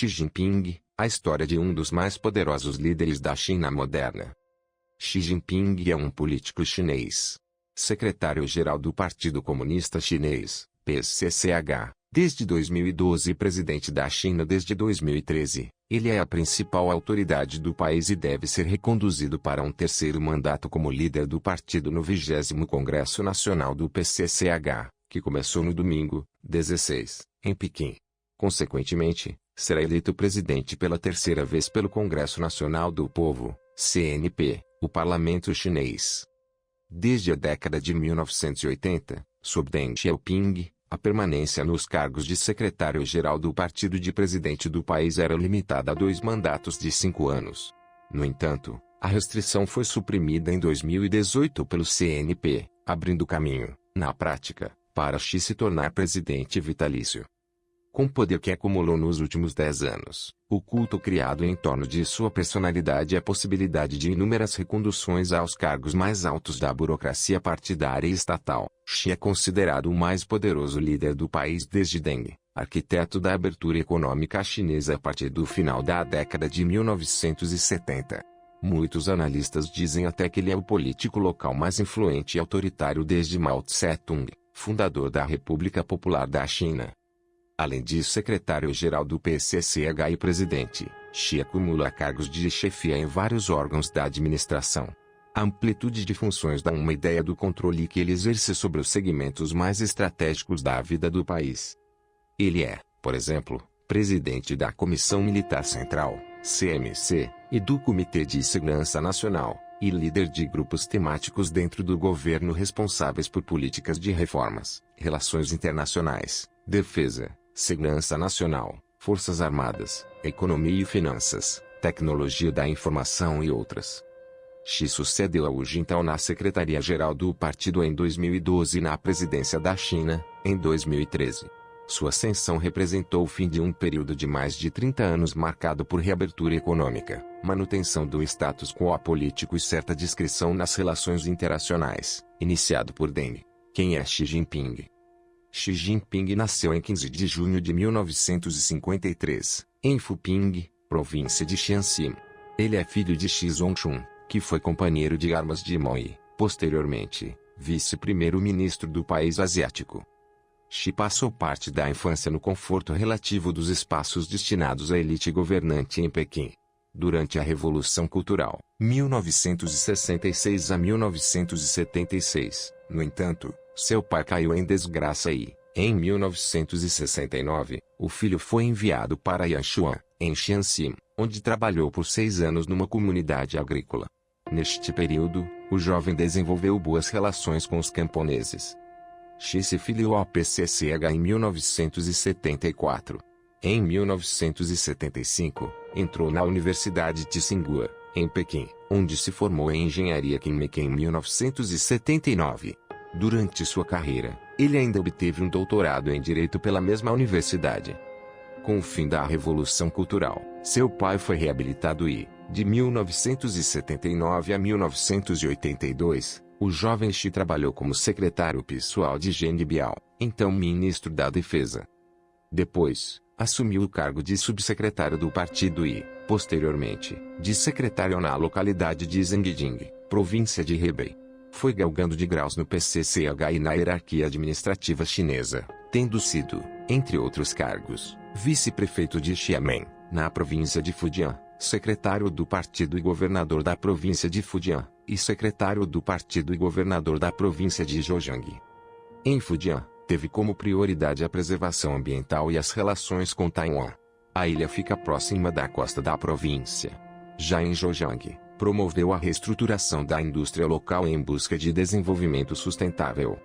Xi Jinping, a história de um dos mais poderosos líderes da China moderna. Xi Jinping é um político chinês, secretário-geral do Partido Comunista Chinês, PCCH, desde 2012 e presidente da China desde 2013. Ele é a principal autoridade do país e deve ser reconduzido para um terceiro mandato como líder do partido no 20º Congresso Nacional do PCCH, que começou no domingo, 16, em Pequim. Consequentemente, será eleito presidente pela terceira vez pelo Congresso Nacional do Povo, CNP, o parlamento chinês. Desde a década de 1980, sob Deng Xiaoping, a permanência nos cargos de secretário-geral do partido e de presidente do país era limitada a 2 mandatos de 5 anos. No entanto, a restrição foi suprimida em 2018 pelo CNP, abrindo caminho, na prática, para Xi se tornar presidente vitalício. Com o poder que acumulou nos últimos 10 anos, o culto criado em torno de sua personalidade e a possibilidade de inúmeras reconduções aos cargos mais altos da burocracia partidária e estatal, Xi é considerado o mais poderoso líder do país desde Deng, arquiteto da abertura econômica chinesa a partir do final da década de 1970. Muitos analistas dizem até que ele é o político local mais influente e autoritário desde Mao Tse-tung, fundador da República Popular da China. Além de secretário-geral do PCCH e presidente, Xi acumula cargos de chefia em vários órgãos da administração. A amplitude de funções dá uma ideia do controle que ele exerce sobre os segmentos mais estratégicos da vida do país. Ele é, por exemplo, presidente da Comissão Militar Central, CMC, e do Comitê de Segurança Nacional, e líder de grupos temáticos dentro do governo responsáveis por políticas de reformas, relações internacionais, defesa, segurança nacional, forças armadas, economia e finanças, tecnologia da informação e outras. Xi sucedeu a Hu Jintao na Secretaria-Geral do partido em 2012 e na presidência da China, em 2013. Sua ascensão representou o fim de um período de mais de 30 anos marcado por reabertura econômica, manutenção do status quo político e certa discrição nas relações internacionais, iniciado por Deng. Quem é Xi Jinping? Xi Jinping nasceu em 15 de junho de 1953, em Fuping, província de Jiangxi. Ele é filho de Xi Zongchun, que foi companheiro de armas de Mao e, posteriormente, vice-primeiro-ministro do país asiático. Xi passou parte da infância no conforto relativo dos espaços destinados à elite governante em Pequim. Durante a Revolução Cultural, 1966 a 1976, no entanto, seu pai caiu em desgraça e, em 1969, o filho foi enviado para Yanshuan, em Jiangxi, onde trabalhou por 6 anos numa comunidade agrícola. Neste período, o jovem desenvolveu boas relações com os camponeses. Xi se filiou ao PCCH em 1974. Em 1975, entrou na Universidade de Tsinghua, em Pequim, onde se formou em engenharia química em 1979. Durante sua carreira, ele ainda obteve um doutorado em Direito pela mesma universidade. Com o fim da Revolução Cultural, seu pai foi reabilitado e, de 1979 a 1982, o jovem Xi trabalhou como secretário pessoal de Zheng Biao, então ministro da Defesa. Depois, assumiu o cargo de subsecretário do partido e, posteriormente, de secretário na localidade de Zhengjing, província de Hebei. Foi galgando de graus no PCCH e na hierarquia administrativa chinesa, tendo sido, entre outros cargos, vice-prefeito de Xiamen, na província de Fujian, secretário do partido e governador da província de Fujian, e secretário do partido e governador da província de Zhejiang. Em Fujian, teve como prioridade a preservação ambiental e as relações com Taiwan. A ilha fica próxima da costa da província. Já em Zhejiang, promoveu a reestruturação da indústria local em busca de desenvolvimento sustentável.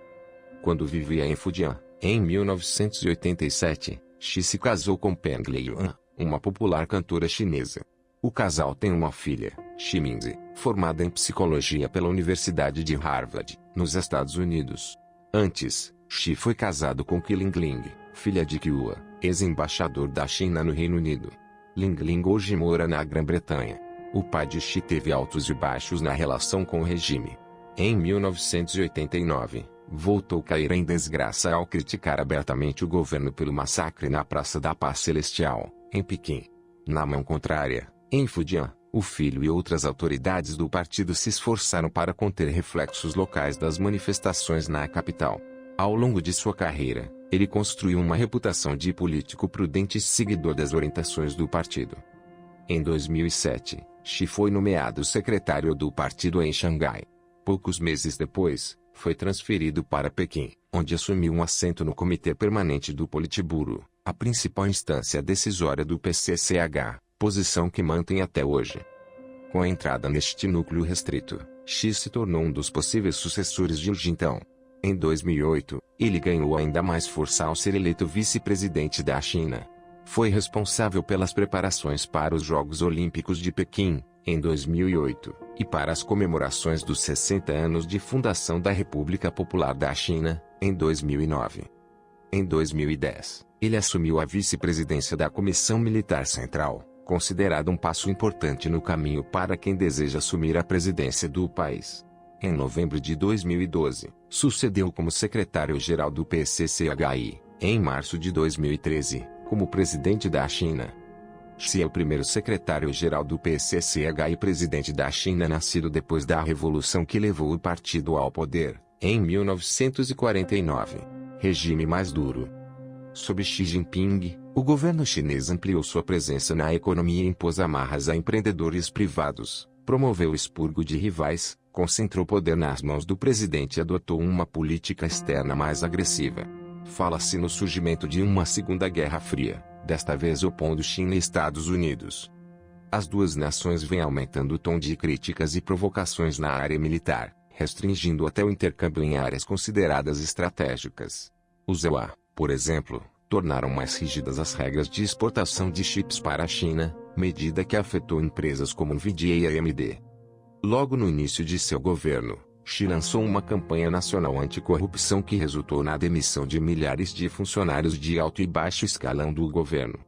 Quando vivia em Fujian, em 1987, Xi se casou com Peng Liyuan, uma popular cantora chinesa. O casal tem uma filha, Xi Minzi, formada em psicologia pela Universidade de Harvard, nos Estados Unidos. Antes, Xi foi casado com Qi Lingling, filha de Qiua, ex-embaixador da China no Reino Unido. Lingling hoje mora na Grã-Bretanha. O pai de Xi teve altos e baixos na relação com o regime. Em 1989, voltou a cair em desgraça ao criticar abertamente o governo pelo massacre na Praça da Paz Celestial, em Pequim. Na mão contrária, em Fujian, o filho e outras autoridades do partido se esforçaram para conter reflexos locais das manifestações na capital. Ao longo de sua carreira, ele construiu uma reputação de político prudente e seguidor das orientações do partido. Em 2007, Xi foi nomeado secretário do partido em Xangai. Poucos meses depois, foi transferido para Pequim, onde assumiu um assento no Comitê Permanente do Politburo, a principal instância decisória do PCCH, posição que mantém até hoje. Com a entrada neste núcleo restrito, Xi se tornou um dos possíveis sucessores de Hu Jintao. Em 2008, ele ganhou ainda mais força ao ser eleito vice-presidente da China. Foi responsável pelas preparações para os Jogos Olímpicos de Pequim, em 2008, e para as comemorações dos 60 anos de fundação da República Popular da China, em 2009. Em 2010, ele assumiu a vice-presidência da Comissão Militar Central, considerado um passo importante no caminho para quem deseja assumir a presidência do país. Em novembro de 2012, sucedeu como secretário-geral do PCCHI, em março de 2013, como presidente da China. Xi é o primeiro secretário-geral do PCCHI e presidente da China nascido depois da revolução que levou o partido ao poder, em 1949. Regime mais duro. Sob Xi Jinping, o governo chinês ampliou sua presença na economia e impôs amarras a empreendedores privados, promoveu o expurgo de rivais, concentrou poder nas mãos do presidente e adotou uma política externa mais agressiva. Fala-se no surgimento de uma Segunda Guerra Fria, desta vez opondo China e Estados Unidos. As duas nações vêm aumentando o tom de críticas e provocações na área militar, restringindo até o intercâmbio em áreas consideradas estratégicas. Os EUA, por exemplo, tornaram mais rígidas as regras de exportação de chips para a China, medida que afetou empresas como Nvidia e AMD. Logo no início de seu governo, Xi lançou uma campanha nacional anticorrupção que resultou na demissão de milhares de funcionários de alto e baixo escalão do governo.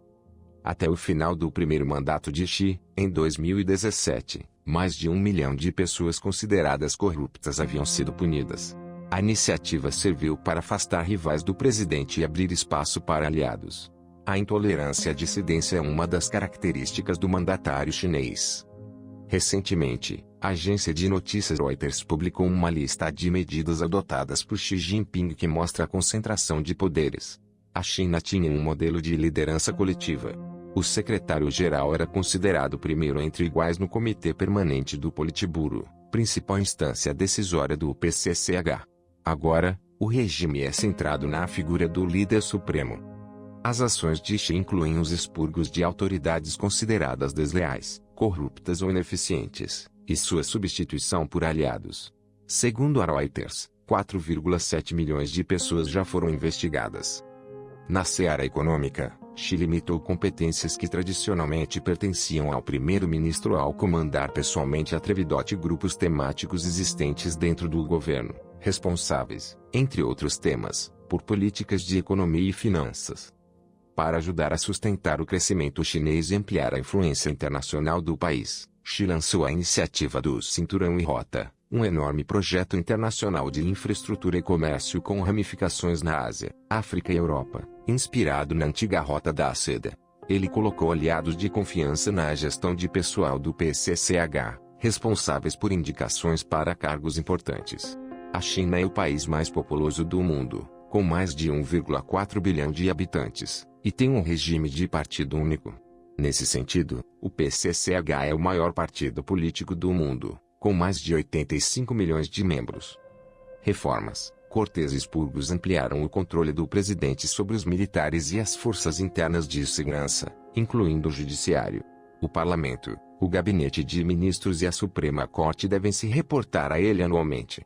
Até o final do primeiro mandato de Xi, em 2017, mais de 1 milhão de pessoas consideradas corruptas haviam sido punidas. A iniciativa serviu para afastar rivais do presidente e abrir espaço para aliados. A intolerância à dissidência é uma das características do mandatário chinês. Recentemente, a agência de notícias Reuters publicou uma lista de medidas adotadas por Xi Jinping que mostra a concentração de poderes. A China tinha um modelo de liderança coletiva. O secretário-geral era considerado primeiro entre iguais no Comitê Permanente do Politburo, principal instância decisória do PCCH. Agora, o regime é centrado na figura do líder supremo. As ações de Xi incluem os expurgos de autoridades consideradas desleais, corruptas ou ineficientes, e sua substituição por aliados. Segundo a Reuters, 4,7 milhões de pessoas já foram investigadas. Na seara econômica, Xi limitou competências que tradicionalmente pertenciam ao primeiro-ministro ao comandar pessoalmente atrevidote grupos temáticos existentes dentro do governo, responsáveis, entre outros temas, por políticas de economia e finanças. Para ajudar a sustentar o crescimento chinês e ampliar a influência internacional do país, Xi lançou a iniciativa do Cinturão e Rota, um enorme projeto internacional de infraestrutura e comércio com ramificações na Ásia, África e Europa, inspirado na antiga Rota da Seda. Ele colocou aliados de confiança na gestão de pessoal do PCCH, responsáveis por indicações para cargos importantes. A China é o país mais populoso do mundo, com mais de 1,4 bilhão de habitantes, e tem um regime de partido único. Nesse sentido, o PCCH é o maior partido político do mundo, com mais de 85 milhões de membros. Reformas, cortes e expurgos ampliaram o controle do presidente sobre os militares e as forças internas de segurança, incluindo o judiciário. O parlamento, o gabinete de ministros e a Suprema Corte devem se reportar a ele anualmente.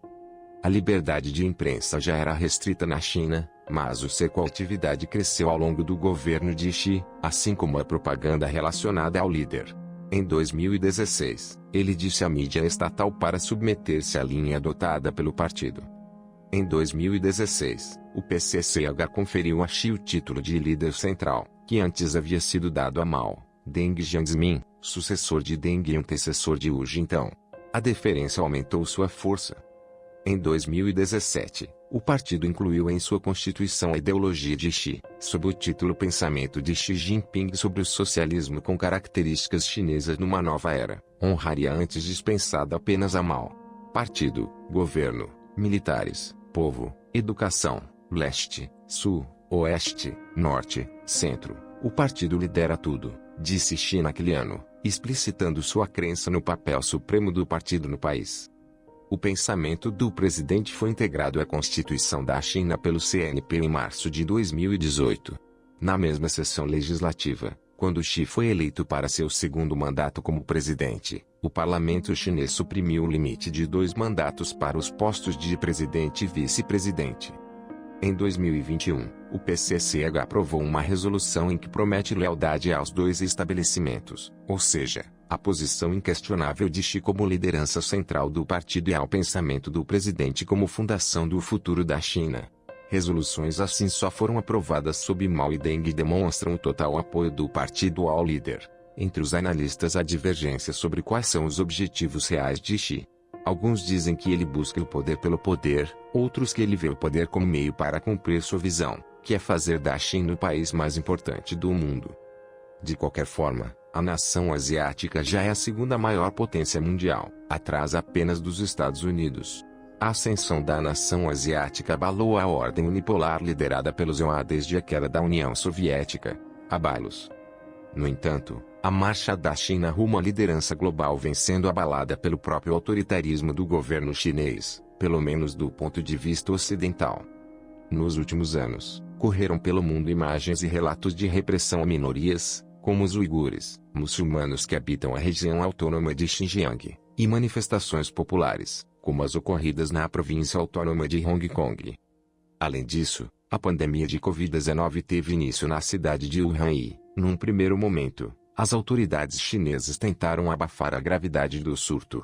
A liberdade de imprensa já era restrita na China, mas o cerco à atividade cresceu ao longo do governo de Xi, assim como a propaganda relacionada ao líder. Em 2016, ele disse à mídia estatal para submeter-se à linha adotada pelo partido. Em 2016, o PCCH conferiu a Xi o título de líder central, que antes havia sido dado a Mao, Deng Jianmin, sucessor de Deng e antecessor de Hu Jintao. A deferência aumentou sua força. Em 2017, o partido incluiu em sua constituição a ideologia de Xi, sob o título Pensamento de Xi Jinping sobre o socialismo com características chinesas numa nova era, honraria antes dispensada apenas a Mao. Partido, governo, militares, povo, educação, leste, sul, oeste, norte, centro. O partido lidera tudo, disse Xi naquele ano, explicitando sua crença no papel supremo do partido no país. O pensamento do presidente foi integrado à Constituição da China pelo CNP em março de 2018. Na mesma sessão legislativa, quando Xi foi eleito para seu segundo mandato como presidente, o parlamento chinês suprimiu o limite de 2 mandatos para os postos de presidente e vice-presidente. Em 2021, o PCCH aprovou uma resolução em que promete lealdade aos 2 estabelecimentos, ou seja, a posição inquestionável de Xi como liderança central do partido e ao pensamento do presidente como fundação do futuro da China. Resoluções assim só foram aprovadas sob Mao e Deng e demonstram o total apoio do partido ao líder. Entre os analistas há divergência sobre quais são os objetivos reais de Xi. Alguns dizem que ele busca o poder pelo poder, outros que ele vê o poder como meio para cumprir sua visão, que é fazer da China o país mais importante do mundo. De qualquer forma, a nação asiática já é a segunda maior potência mundial, atrás apenas dos Estados Unidos. A ascensão da nação asiática abalou a ordem unipolar liderada pelos ZOA desde a queda da União Soviética. Abalos. No entanto, a marcha da China rumo à liderança global vem sendo abalada pelo próprio autoritarismo do governo chinês, pelo menos do ponto de vista ocidental. Nos últimos anos, correram pelo mundo imagens e relatos de repressão a minorias, como os uigures, muçulmanos que habitam a região autônoma de Xinjiang, e manifestações populares, como as ocorridas na província autônoma de Hong Kong. Além disso, a pandemia de Covid-19 teve início na cidade de Wuhan e, num primeiro momento, as autoridades chinesas tentaram abafar a gravidade do surto.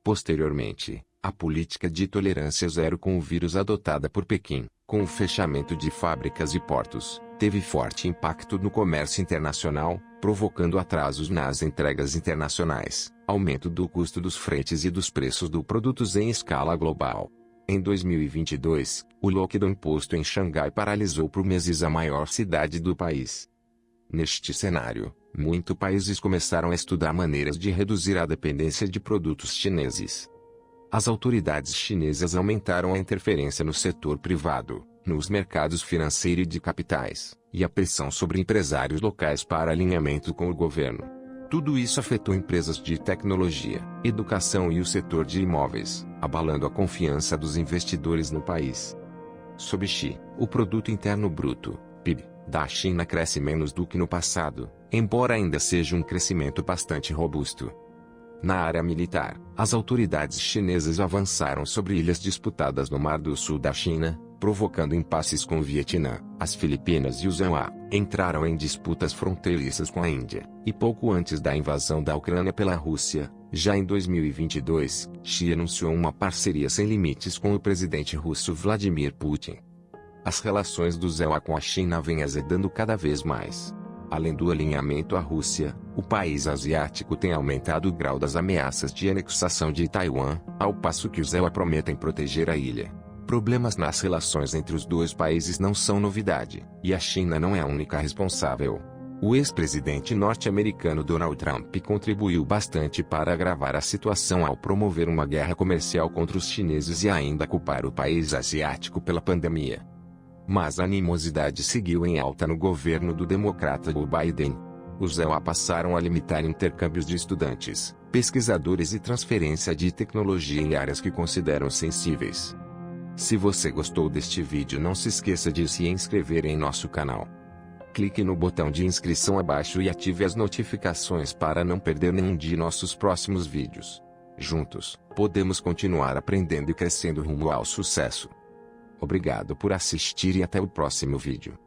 Posteriormente, a política de tolerância zero com o vírus adotada por Pequim, com o fechamento de fábricas e portos, teve forte impacto no comércio internacional, provocando atrasos nas entregas internacionais, aumento do custo dos fretes e dos preços dos produtos em escala global. Em 2022, o lockdown imposto em Xangai paralisou por meses a maior cidade do país. Neste cenário, muitos países começaram a estudar maneiras de reduzir a dependência de produtos chineses. As autoridades chinesas aumentaram a interferência no setor privado, nos mercados financeiro e de capitais, e a pressão sobre empresários locais para alinhamento com o governo. Tudo isso afetou empresas de tecnologia, educação e o setor de imóveis, abalando a confiança dos investidores no país. Sob Xi, o Produto Interno Bruto, PIB, da China cresce menos do que no passado, embora ainda seja um crescimento bastante robusto. Na área militar, as autoridades chinesas avançaram sobre ilhas disputadas no Mar do Sul da China, provocando impasses com o Vietnã, as Filipinas e o ZOA. Entraram em disputas fronteiriças com a Índia, e pouco antes da invasão da Ucrânia pela Rússia, já em 2022, Xi anunciou uma parceria sem limites com o presidente russo Vladimir Putin. As relações do ZOA com a China vêm azedando cada vez mais. Além do alinhamento à Rússia, o país asiático tem aumentado o grau das ameaças de anexação de Taiwan, ao passo que os ZOA prometem proteger a ilha. Problemas nas relações entre os dois países não são novidade, e a China não é a única responsável. O ex-presidente norte-americano Donald Trump contribuiu bastante para agravar a situação ao promover uma guerra comercial contra os chineses e ainda culpar o país asiático pela pandemia. Mas a animosidade seguiu em alta no governo do democrata Joe Biden. Os ZOA passaram a limitar intercâmbios de estudantes, pesquisadores e transferência de tecnologia em áreas que consideram sensíveis. Se você gostou deste vídeo, não se esqueça de se inscrever em nosso canal. Clique no botão de inscrição abaixo e ative as notificações para não perder nenhum de nossos próximos vídeos. Juntos, podemos continuar aprendendo e crescendo rumo ao sucesso. Obrigado por assistir e até o próximo vídeo.